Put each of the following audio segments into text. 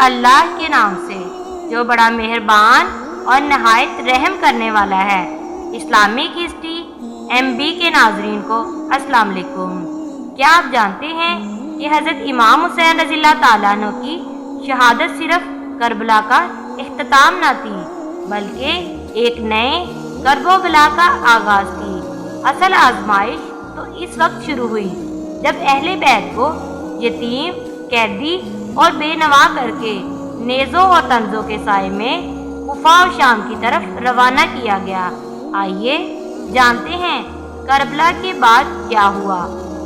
اللہ کے نام سے جو بڑا مہربان اور نہایت رحم کرنے والا ہے۔ اسلامی ہسٹری MB کے ناظرین کو السلام علیکم۔ کیا آپ جانتے ہیں کہ حضرت امام حسین رضی اللہ تعالیٰ عنہ کی شہادت صرف کربلا کا اختتام نہ تھی بلکہ ایک نئے کرب و بلا کا آغاز تھی۔ اصل آزمائش تو اس وقت شروع ہوئی جب اہل بیت کو یتیم، قیدی اور بے نوا کر کے نیزوں اور طنزوں کے سائے میں کوفہ اور شام کی طرف روانہ کیا گیا۔ آئیے جانتے ہیں کربلا کے بعد کیا ہوا۔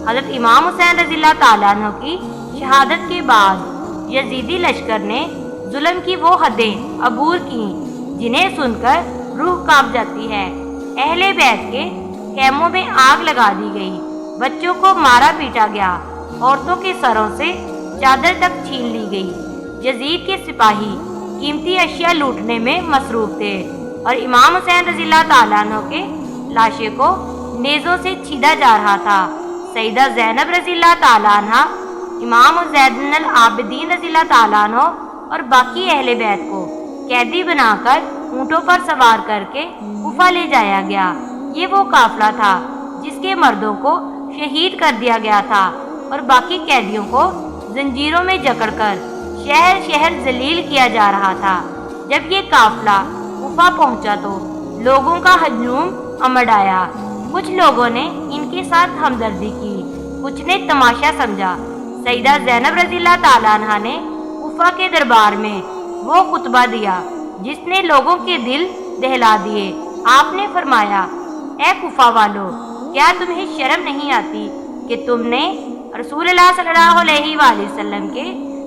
حضرت امام حسین رضی اللہ تعالیٰ عنہ کی شہادت کے بعد یزیدی لشکر نے ظلم کی وہ حدیں عبور کی جنہیں سن کر روح کانپ جاتی ہے۔ اہل بیت کے خیموں میں آگ لگا دی گئی، بچوں کو مارا پیٹا گیا، عورتوں کے سروں سے چادر تک چھین لی گئی۔ یزید کے سپاہی قیمتی اشیاء لوٹنے میں مصروف تھے اور امام حسین رضی اللہ تعالیٰ عنہ کے لاشے کو نیزوں سے چھیدا جا رہا تھا۔ سیدہ زینب رضی اللہ تعالیٰ عنہ، امام زین العابدین رضی اللہ تعالیٰ عنہ اور باقی اہل بیت کو قیدی بنا کر اونٹوں پر سوار کر کے کوفہ لے جایا گیا۔ یہ وہ قافلہ تھا جس کے مردوں کو شہید کر دیا گیا تھا اور باقی قیدیوں کو زنجیروں میں جکڑ کر شہر شہر ذلیل کیا جا رہا تھا۔ جب یہ قافلہ کوفہ پہنچا تو لوگوں کا ہجوم امڑ آیا۔ کچھ لوگوں نے ان کے ساتھ ہمدردی کی، کچھ نے تماشا سمجھا۔ سیدہ زینب رضی اللہ تعالیٰ عنہ نے کوفہ کے دربار میں وہ خطبہ دیا جس نے لوگوں کے دل دہلا دیے۔ آپ نے فرمایا، اے کوفہ والو، کیا تمہیں شرم نہیں آتی کہ تم نے رسول اللہ صلی اللہ علیہ وآلہ وسلم کے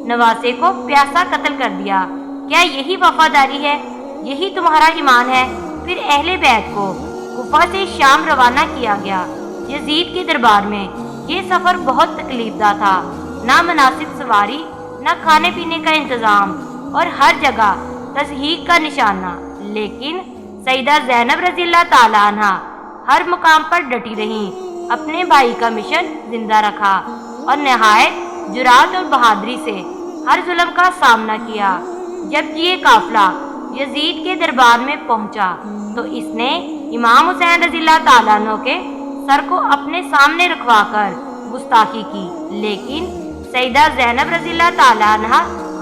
نواسے کو پیاسا قتل کر دیا؟ کیا یہی وفاداری ہے؟ یہی تمہارا ایمان ہے؟ پھر اہل بیت کو کوفہ سے شام روانہ کیا گیا۔ یزید کے دربار میں یہ سفر بہت تکلیف دہ تھا، نہ مناسب سواری، نہ کھانے پینے کا انتظام اور ہر جگہ تضحیک کا نشانہ۔ لیکن سیدہ زینب رضی اللہ تعالیٰ عنہ ہر مقام پر ڈٹی رہیں، اپنے بھائی کا مشن زندہ رکھا اور نہایت جرات اور بہادری سے ہر ظلم کا سامنا کیا۔ جب یہ قافلہ یزید کے دربار میں پہنچا تو اس نے امام حسین رضی اللہ تعالیٰ عنہ کے سر کو اپنے سامنے رکھوا کر گستاخی کی، لیکن سیدہ زینب رضی اللہ تعالیٰ عنہ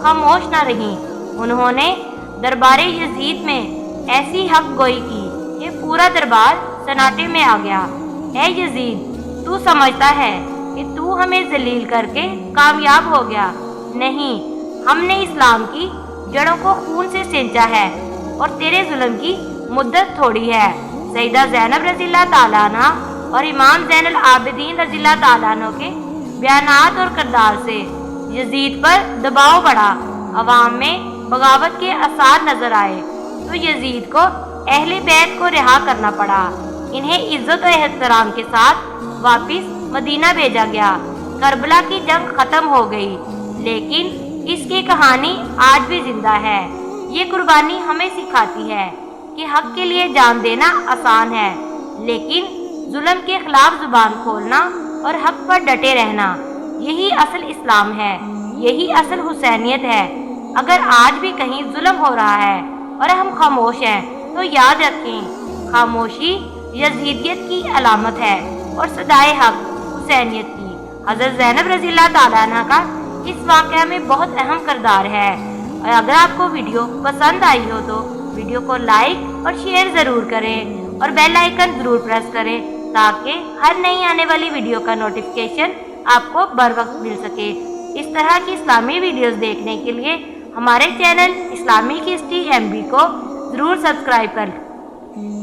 خاموش نہ رہیں۔ انہوں نے دربار یزید میں ایسی حق گوئی کی کہ پورا دربار سناٹے میں آ گیا۔ اے یزید، تو سمجھتا ہے کہ تو ہمیں ذلیل کر کے کامیاب ہو گیا؟ نہیں، ہم نے اسلام کی جڑوں کو خون سے سینچا ہے اور تیرے ظلم کی مدت تھوڑی ہے۔ سیدہ زینب رضی اللہ تعالیٰ عنہ اور امام زین العابدین رضی اللہ تعالیٰ عنہ کے بیانات اور کردار سے یزید پر دباؤ بڑھا، عوام میں بغاوت کے آثار نظر آئے تو یزید کو اہل بیت کو رہا کرنا پڑا۔ انہیں عزت و احترام کے ساتھ واپس مدینہ بھیجا گیا۔ کربلا کی جنگ ختم ہو گئی، لیکن اس کی کہانی آج بھی زندہ ہے۔ یہ قربانی ہمیں سکھاتی ہے کہ حق کے لیے جان دینا آسان ہے، لیکن ظلم کے خلاف زبان کھولنا اور حق پر ڈٹے رہنا، یہی اصل اسلام ہے، یہی اصل حسینیت ہے۔ اگر آج بھی کہیں ظلم ہو رہا ہے اور ہم خاموش ہیں تو یاد رکھیں، خاموشی یزیدیت کی علامت ہے اور صدائے حق حسینیت کی۔ حضرت زینب رضی اللہ تعالیٰ عنہ کا اس واقعہ میں بہت اہم کردار ہے۔ اور اگر آپ کو ویڈیو پسند آئی ہو تو ویڈیو کو لائک اور شیئر ضرور کریں اور بیل آئیکن ضرور پریس کریں تاکہ ہر نئی آنے والی ویڈیو کا نوٹیفیکیشن آپ کو بر وقت مل سکے۔ اس طرح کی اسلامی ویڈیوز دیکھنے کے لیے ہمارے چینل اسلامی ہسٹری MB کو ضرور سبسکرائب کر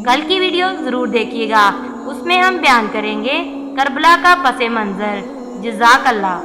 کل کی ویڈیو ضرور دیکھیے گا، اس میں ہم بیان کریں گے کربلا کا پس منظر۔ جزاک اللہ۔